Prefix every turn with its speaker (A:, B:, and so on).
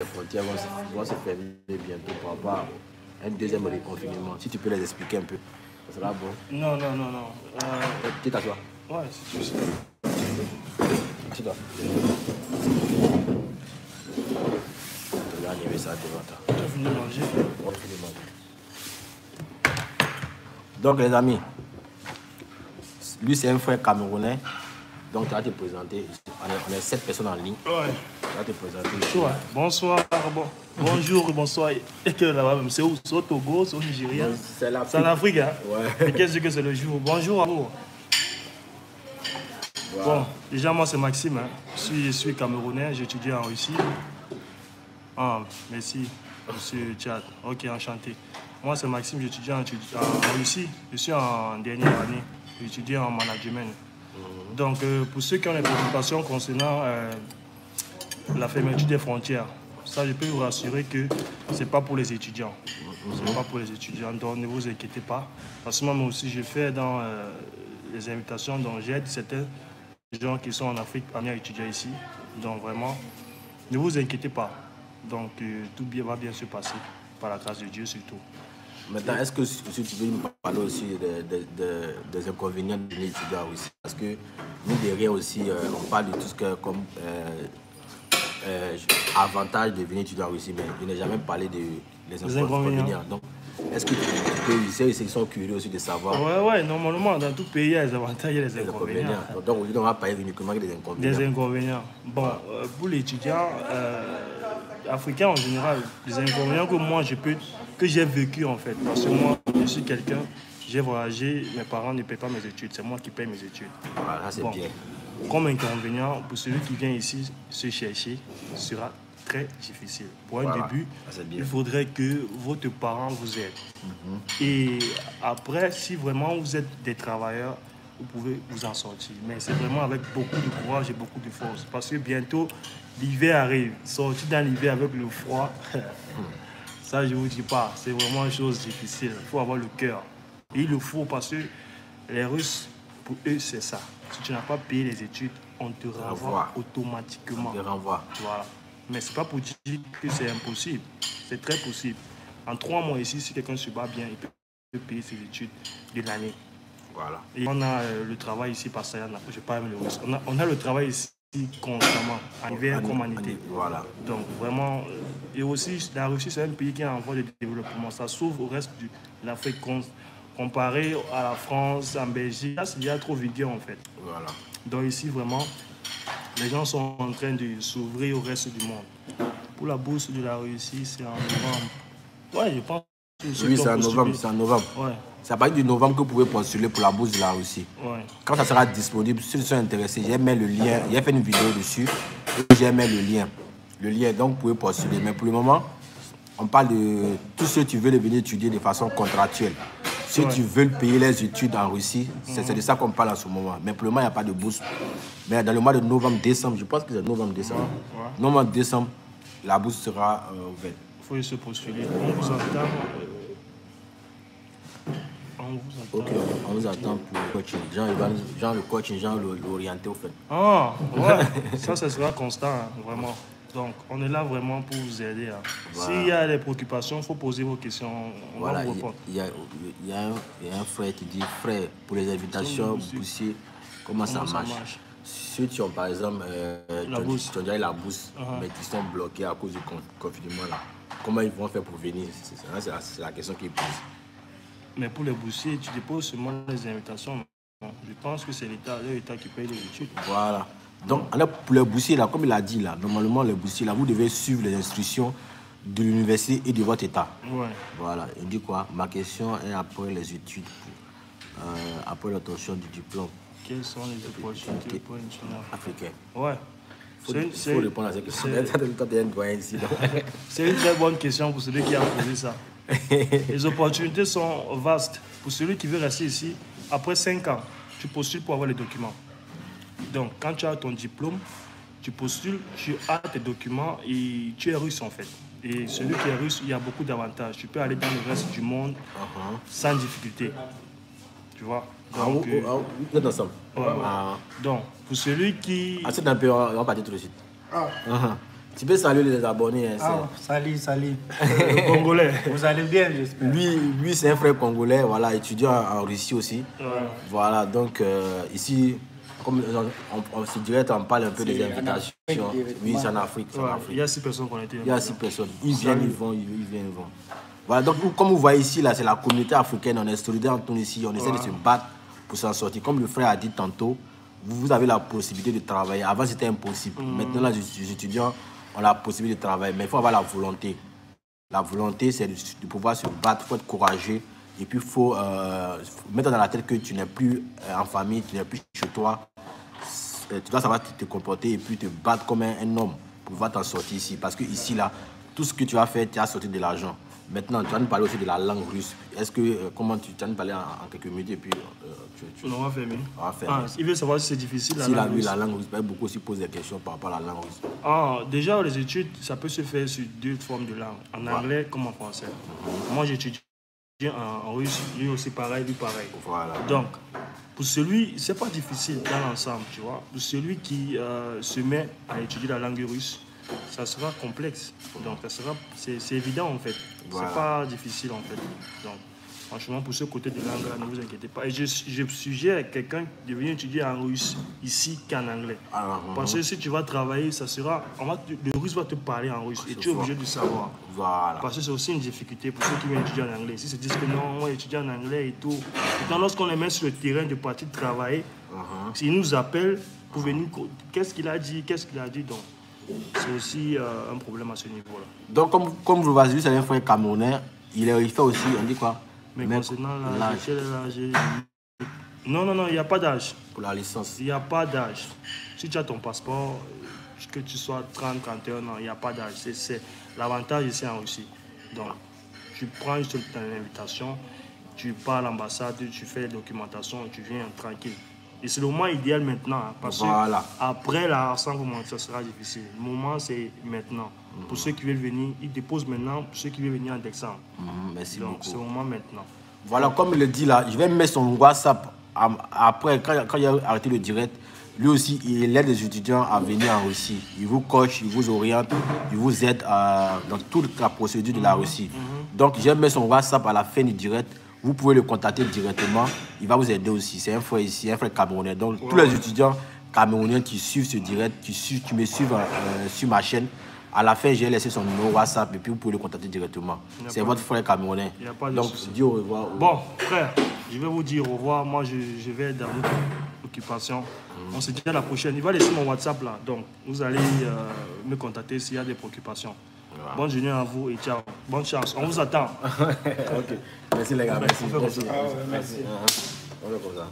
A: les frontières vont se fermer bientôt pour avoir un deuxième reconfinement. Si tu peux les expliquer un peu, ça sera bon.
B: Non, non, non, non.
A: Tu t'assois.
B: Ouais, c'est juste.
A: Assieds-toi. Tu vas animer ça devant toi.
B: Tu as fini de manger?
A: On finit de manger. Donc les amis, lui c'est un frère camerounais. Donc tu vas te présenter. On est 7 personnes en ligne.
B: Ouais.
A: Tu vas te présenter.
B: Ouais. Bonsoir, bonjour, bonsoir. Et que là-bas même, c'est où? C'est au Togo, c'est au Nigeria?
A: C'est l'Afrique.
B: C'est en Afrique, hein?
A: Ouais.
B: Et qu'est-ce que c'est le jour? Bonjour à vous.
A: Voilà.
B: Bon, déjà moi c'est Maxime, hein. Je suis camerounais, j'étudie en Russie. Ah, merci, monsieur Tchad. Ok, enchanté. Moi c'est Maxime, j'étudie en Russie. Je suis en dernière année, j'étudie en management. Donc pour ceux qui ont des préoccupations concernant la fermeture des frontières, ça je peux vous rassurer que c'est pas pour les étudiants. C'est pas pour les étudiants, donc ne vous inquiétez pas. Parce que moi aussi je fais dans les invitations, donc j'aide certains gens qui sont en Afrique à venir étudier ici. Donc vraiment, ne vous inquiétez pas. Donc tout va bien se passer, par la grâce de Dieu surtout.
A: Maintenant, est-ce que si tu veux nous parler aussi des inconvénients de l'étudiant aussi? Parce que nous, derrière aussi, on parle de tout ce que comme avantage de venir étudier en Russie, mais je n'ai jamais parlé des inconvénients. Donc, est-ce que tu peux essayer, ils sont curieux aussi de savoir?
B: Ouais, normalement, dans tout pays, il y a des avantages et des inconvénients.
A: Donc, aujourd'hui, on va parler uniquement des inconvénients.
B: Des inconvénients. Bon, pour l'étudiant africain en général, les inconvénients que moi, que j'ai vécu en fait. Parce que moi, je suis quelqu'un, j'ai voyagé, mes parents ne paient pas mes études, c'est moi qui paye mes études.
A: Voilà, c'est bien.
B: Comme inconvénient, pour celui qui vient ici se chercher, sera très difficile. Pour un début, il faudrait que votre parent vous aide. Et après, si vraiment vous êtes des travailleurs, vous pouvez vous en sortir. Mais c'est vraiment avec beaucoup de courage et beaucoup de force. Parce que bientôt, l'hiver arrive. Sortir dans l'hiver avec le froid, ça je ne vous dis pas. C'est vraiment une chose difficile. Il faut avoir le cœur. Et il le faut parce que les Russes, pour eux, c'est ça. Si tu n'as pas payé les études, on te renvoie automatiquement.
A: On te renvoie.
B: Voilà. Mais ce n'est pas pour dire que c'est impossible. C'est très possible. En 3 mois ici, si quelqu'un se bat bien, il peut payer ses études de l'année.
A: Voilà.
B: Et on a le travail ici, parce que je parle le russe. On a le travail ici constamment, en hiver comme en été.
A: Voilà.
B: Donc vraiment, et aussi la Russie, c'est un pays qui est en voie de développement. Ça s'ouvre au reste de l'Afrique comparé à la France, en Belgique. Là, il y a trop vigueur en fait.
A: Voilà.
B: Donc ici, vraiment, les gens sont en train de s'ouvrir au reste du monde. Pour la bourse de la Russie, c'est en novembre. Ouais, je pense.
A: Oui, c'est en novembre. C'est en novembre.
B: Ouais.
A: C'est à partir du novembre que vous pouvez postuler pour la bourse de la Russie.
B: Ouais.
A: Quand ça sera disponible, ceux qui sont intéressés, j'ai mis le lien. J'ai fait une vidéo dessus et j'ai mis le lien. Le lien, donc vous pouvez postuler. Mais pour le moment, on parle de tous ceux qui veulent venir étudier de façon contractuelle. Ceux qui veulent payer les études en Russie, c'est de ça qu'on parle en ce moment. Mais pour le moment, il n'y a pas de bourse. Mais dans le mois de novembre-décembre, je pense que c'est novembre-décembre. Novembre-décembre, la bourse sera ouverte.
B: Il faut se postuler. On vous entend.
A: Ok, on vous attend pour le coaching. Genre le coaching, genre l'orienter au fait.
B: Ah, ouais, ça sera constant, hein, vraiment. Donc, on est là vraiment pour vous aider. Hein. Voilà. S'il y a des préoccupations, il faut poser vos questions. On va vous répondre.
A: Il y a un frère qui dit, frère, pour les invitations, boursiers, comment ça marche? Ceux qui ont par exemple la bourse, mais qui sont bloqués à cause du confinement, là, comment ils vont faire pour venir? C'est la question qu'ils posent.
B: Mais pour les boursiers, tu déposes seulement les invitations. Je pense que c'est l'État qui paye les études.
A: Voilà. Donc, pour les boursiers, là, comme il a dit, là, normalement, les boursiers, là, vous devez suivre les instructions de l'université et de votre État.
B: Ouais.
A: Voilà. Il dit quoi? Ma question est après les études, après l'obtention du diplôme.
B: Quelles sont les opportunités pour une jeune
A: africaine?
B: Ouais.
A: Il faut répondre à cette question.
B: C'est une très bonne question pour celui qui a posé ça. Les opportunités sont vastes. Pour celui qui veut rester ici, après 5 ans, tu postules pour avoir les documents. Donc, quand tu as ton diplôme, tu postules, tu as tes documents et tu es russe en fait. Et celui qui est russe, il y a beaucoup d'avantages. Tu peux aller dans le reste du monde sans difficulté. Tu vois? Donc,
A: vous êtes ensemble.
B: Ouais. Donc, pour celui qui...
A: C'est un peu, on va partir tout de suite. Tu peux saluer les abonnés. Hein,
C: salut.
B: Congolais.
C: Vous allez bien, j'espère.
A: Lui c'est un frère congolais, voilà, étudiant en Russie aussi. Ouais. Voilà, donc ici, comme on se dirait, on parle un peu des invitations. Oui, c'est en Afrique.
B: Il y a 6 personnes qu'on a été.
A: Il y a 6 personnes. Ils viennent, ils vont. Voilà, donc comme vous voyez ici, là, c'est la communauté africaine. On est solidaires en tout ici. On essaie de se battre pour s'en sortir. Comme le frère a dit tantôt, vous avez la possibilité de travailler. Avant, c'était impossible. Maintenant, là, les étudiants ont la possibilité de travailler. Mais il faut avoir la volonté. La volonté, c'est de pouvoir se battre, il faut être courageux. Et puis, il faut mettre dans la tête que tu n'es plus en famille, tu n'es plus chez toi. Tu dois savoir te comporter et puis te battre comme un homme pour pouvoir t'en sortir ici. Parce que ici, là, tout ce que tu as fait, tu as sorti de l'argent. Maintenant, tu vas nous parler aussi de la langue russe. Est-ce que, comment tu vas nous parler en quelques minutes et puis
B: on va fermer.
A: Il
B: veut savoir si c'est difficile
A: la langue russe. La langue russe, beaucoup aussi posent des questions par rapport à la langue russe.
B: Déjà, les études, ça peut se faire sur 2 formes de langue, en anglais comme en français. Moi, j'étudie en russe, lui aussi pareil, lui pareil.
A: Voilà.
B: Donc, pour celui, c'est pas difficile dans l'ensemble, tu vois. Pour celui qui se met à étudier la langue russe, ça sera complexe. Donc, c'est évident en fait. Voilà. C'est pas difficile en fait. Donc, franchement, pour ce côté de langue-là, ne vous inquiétez pas. Et je suggère à quelqu'un de venir étudier en russe ici qu'en anglais. Parce que si tu vas travailler, le russe va te parler en russe et tu es obligé de savoir.
A: Voilà.
B: Parce que c'est aussi une difficulté pour ceux qui viennent étudier en anglais. S'ils se disent que non, on va étudier en anglais et tout. Pourtant, lorsqu'on les met sur le terrain de partir travailler, s'ils nous appellent pour venir, qu'est-ce qu'il a dit. Donc, c'est aussi un problème à ce niveau-là.
A: Donc, comme vous l'avez vu, c'est un frère camerounais. Il fait aussi, on dit quoi?
B: Mais concernant l'âge, non, il n'y a pas d'âge.
A: Pour la licence? Il
B: n'y a pas d'âge. Si tu as ton passeport, que tu sois 30, 31 ans, il n'y a pas d'âge. C'est l'avantage ici en Russie. Donc, tu prends juste ton invitation, tu pars à l'ambassade, tu fais les documentations et tu viens tranquille. Et c'est le moment idéal maintenant, parce que après la rassemblement, ça sera difficile. Le moment, c'est maintenant. Pour ceux qui veulent venir, ils déposent maintenant. Pour ceux qui veulent venir en décembre.
A: Merci
B: donc,
A: beaucoup.
B: c'est le moment maintenant.
A: Voilà, comme il le dit là, je vais mettre son WhatsApp. Après, quand il a arrêté le direct, lui aussi, il aide les étudiants à venir en Russie. Il vous coach, il vous oriente, il vous aide dans toute la procédure de la Russie. Donc, je vais mettre son WhatsApp à la fin du direct. Vous pouvez le contacter directement. Il va vous aider aussi. C'est un frère ici, un frère camerounais. Donc, tous les étudiants camerounais qui suivent ce direct, qui me suivent sur ma chaîne, à la fin, j'ai laissé son numéro WhatsApp et puis vous pouvez le contacter directement. C'est votre frère camerounais. Donc, dis au revoir.
B: Bon, frère, je vais vous dire au revoir. Moi, je vais dans votre occupation. On se dit à la prochaine. Il va laisser mon WhatsApp là. Donc, vous allez me contacter s'il y a des préoccupations. Voilà. Bonne journée à vous et ciao. Bonne chance. On vous attend.
A: Ok. Merci les gars. Merci.
B: On fait comme ça.
A: Merci. On fait comme ça.